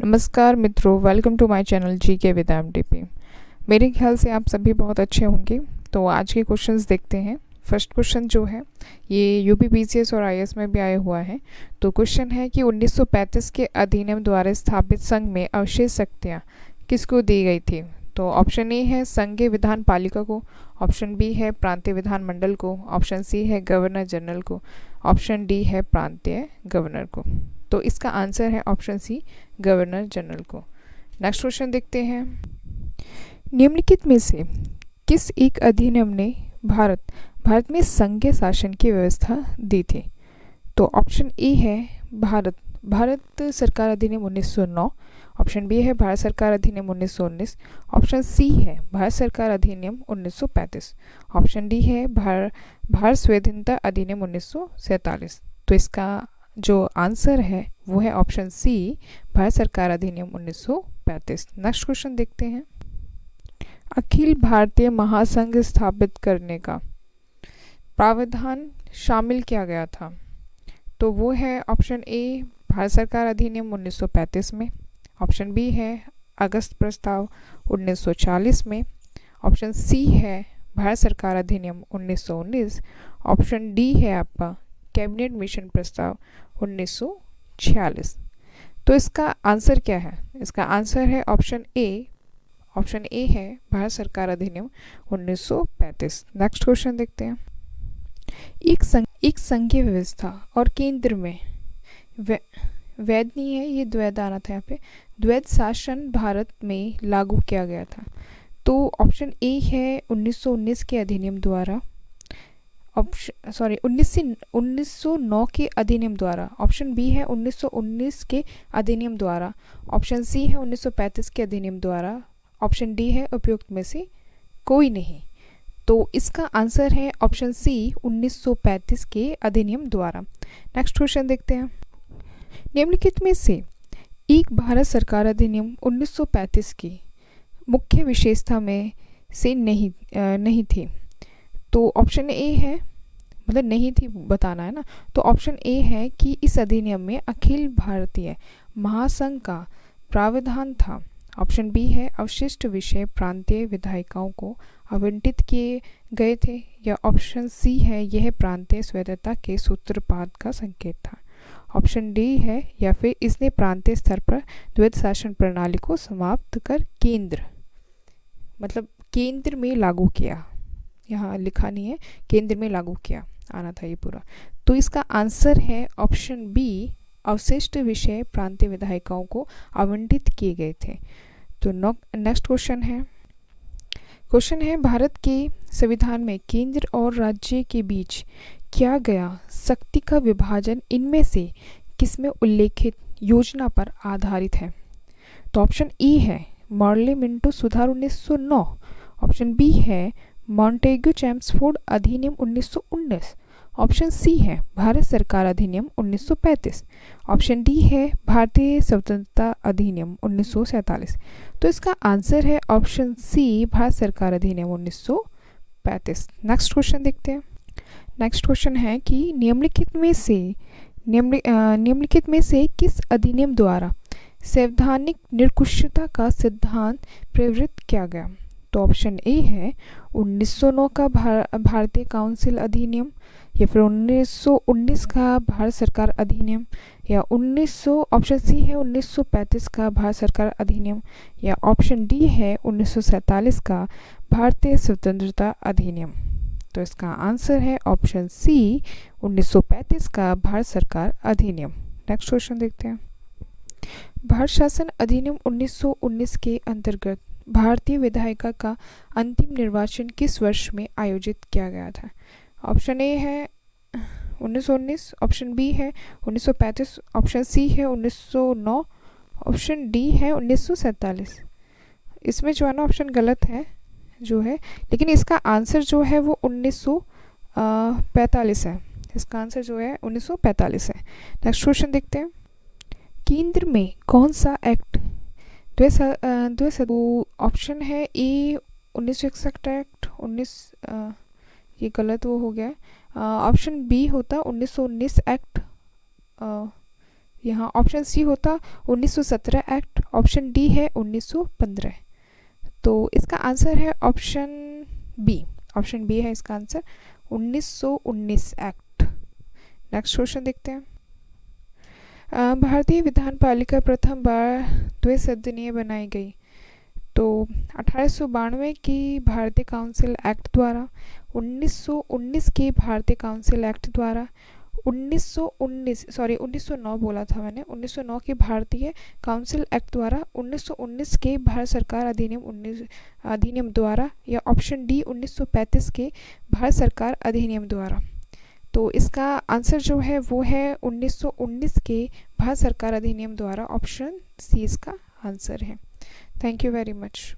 नमस्कार मित्रों, welcome to my channel GK with MDP. मेरे ख्याल से आप सभी बहुत अच्छे होंगे। तो आज के क्वेश्चंस देखते हैं। फर्स्ट क्वेश्चन जो है ये यूपी पीसीएस और आईएएस में भी आया हुआ है। तो क्वेश्चन है कि 1935 के अधिनियम द्वारा स्थापित संघ में अवशेष शक्तियाँ किसको दी गई थी। तो ऑप्शन ए है संघीय विधान पालिका को, ऑप्शन बी है प्रांतीय विधान मंडल को, ऑप्शन सी है गवर्नर जनरल को, ऑप्शन डी है प्रांतीय गवर्नर को। तो इसका आंसर है ऑप्शन सी, गवर्नर जनरल को। नेक्स्ट क्वेश्चन देखते हैं। निम्नलिखित में से किस एक अधिनियम ने भारत में संघीय शासन की व्यवस्था दी थी। तो ऑप्शन ए है भारत सरकार अधिनियम 1909, ऑप्शन बी है भारत सरकार अधिनियम 1919, ऑप्शन सी है भारत सरकार अधिनियम 1935, ऑप्शन डी है भारत स्वाधीनता अधिनियम 1947। तो इसका जो आंसर है वो है ऑप्शन सी, भारत सरकार अधिनियम 1935। नेक्स्ट क्वेश्चन देखते हैं। अखिल भारतीय महासंघ स्थापित करने का प्रावधान शामिल किया गया था। तो वो है ऑप्शन ए भारत सरकार अधिनियम 1935 में, ऑप्शन बी है अगस्त प्रस्ताव 1940 में, ऑप्शन सी है भारत सरकार अधिनियम 1919, ऑप्शन डी है आपका कैबिनेट मिशन प्रस्ताव 1946। तो इसका आंसर क्या है। इसका आंसर है ऑप्शन ए है भारत सरकार अधिनियम 1935। नेक्स्ट क्वेश्चन देखते हैं। एक संघीय व्यवस्था और केंद्र में वैध नहीं है, ये द्वैध आना था यहाँ पे, द्वैध शासन भारत में लागू किया गया था। तो ऑप्शन ए है 1919 के अधिनियम द्वारा, 1909 के अधिनियम द्वारा, ऑप्शन बी है 1919 के अधिनियम द्वारा, ऑप्शन सी है 1935 के अधिनियम द्वारा, ऑप्शन डी है उपयुक्त में से कोई नहीं। तो इसका आंसर है ऑप्शन सी, 1935 के अधिनियम द्वारा। नेक्स्ट क्वेश्चन देखते हैं। निम्नलिखित में से एक भारत सरकार अधिनियम 1935 की मुख्य विशेषता में से नहीं थी। तो ऑप्शन ए है, मतलब नहीं थी बताना है ना, तो ऑप्शन ए है कि इस अधिनियम में अखिल भारतीय महासंघ का प्रावधान था, ऑप्शन बी है अवशिष्ट विषय प्रांतीय विधायिकाओं को आवंटित किए गए थे, या ऑप्शन सी है यह प्रांतीय स्वायत्तता के सूत्रपात का संकेत था, ऑप्शन डी है या फिर इसने प्रांतीय स्तर पर द्वैध शासन प्रणाली को समाप्त कर केंद्र में लागू किया। यहाँ लिखा नहीं है, केंद्र में लागू किया आना था ये पूरा। तो इसका आंसर है ऑप्शन बी, अवशिष्ट विषय प्रांतीय विधायिकाओं को आवंटित किए गए थे। तो नेक्स्ट क्वेश्चन है भारत के संविधान में केंद्र और राज्य के बीच किया गया शक्ति का विभाजन इनमें से किसमें उल्लेखित योजना पर आधारित है। तो ऑप्शन ए है मॉर्ले मिंटो सुधार 1909, ऑप्शन बी है मॉन्टेग्यू चैम्सफोर्ड अधिनियम 1919, ऑप्शन सी है भारत सरकार अधिनियम 1935, ऑप्शन डी है भारतीय स्वतंत्रता अधिनियम 1947। तो इसका आंसर है ऑप्शन सी, भारत सरकार अधिनियम 1935। नेक्स्ट क्वेश्चन देखते हैं। नेक्स्ट क्वेश्चन है कि निम्नलिखित में से किस अधिनियम द्वारा संवैधानिक निरंकुशता का सिद्धांत प्रवृत्त किया गया। तो ऑप्शन ए है 1909 का भारतीय काउंसिल अधिनियम, या फिर 1919 का भारत सरकार अधिनियम, या ऑप्शन सी है 1935 का भारत सरकार अधिनियम, या ऑप्शन डी है 1947 का भारतीय स्वतंत्रता अधिनियम। तो इसका आंसर है ऑप्शन सी, 1935 का भारत सरकार अधिनियम। नेक्स्ट क्वेश्चन देखते हैं। भारत शासन अधिनियम 1919 के अंतर्गत भारतीय विधायिका का अंतिम निर्वाचन किस वर्ष में आयोजित किया गया था। ऑप्शन ए है 1919, ऑप्शन बी है 1935, ऑप्शन सी है 1909, ऑप्शन डी है 1947। इसमें जो है ना ऑप्शन गलत है जो है, लेकिन इसका आंसर जो है वो 1945 है। इसका आंसर जो है 1945 है। नेक्स्ट क्वेश्चन देखते हैं। केंद्र में कौन सा एक्ट ऑप्शन है ए 1961 एक्ट 19, ये गलत वो हो गया। ऑप्शन बी होता 1919 एक्ट, यहाँ ऑप्शन सी होता 1917 एक्ट, ऑप्शन डी है 1915। तो इसका आंसर है ऑप्शन बी। ऑप्शन बी है इसका आंसर 1919 एक्ट। नेक्स्ट क्वेश्चन देखते हैं। भारतीय विधान पालिका प्रथम बार द्विसदनीय बनाई गई। तो 1892 की भारतीय काउंसिल एक्ट द्वारा, 1919 के भारतीय काउंसिल एक्ट द्वारा, 1909 बोला था मैंने, 1909 के भारतीय काउंसिल एक्ट द्वारा, 1919 के भारत सरकार अधिनियम द्वारा, या ऑप्शन डी 1935 के भारत सरकार अधिनियम द्वारा। तो इसका आंसर जो है वो है 1919 के भारत सरकार अधिनियम द्वारा। ऑप्शन सी इसका आंसर है। Thank you very much.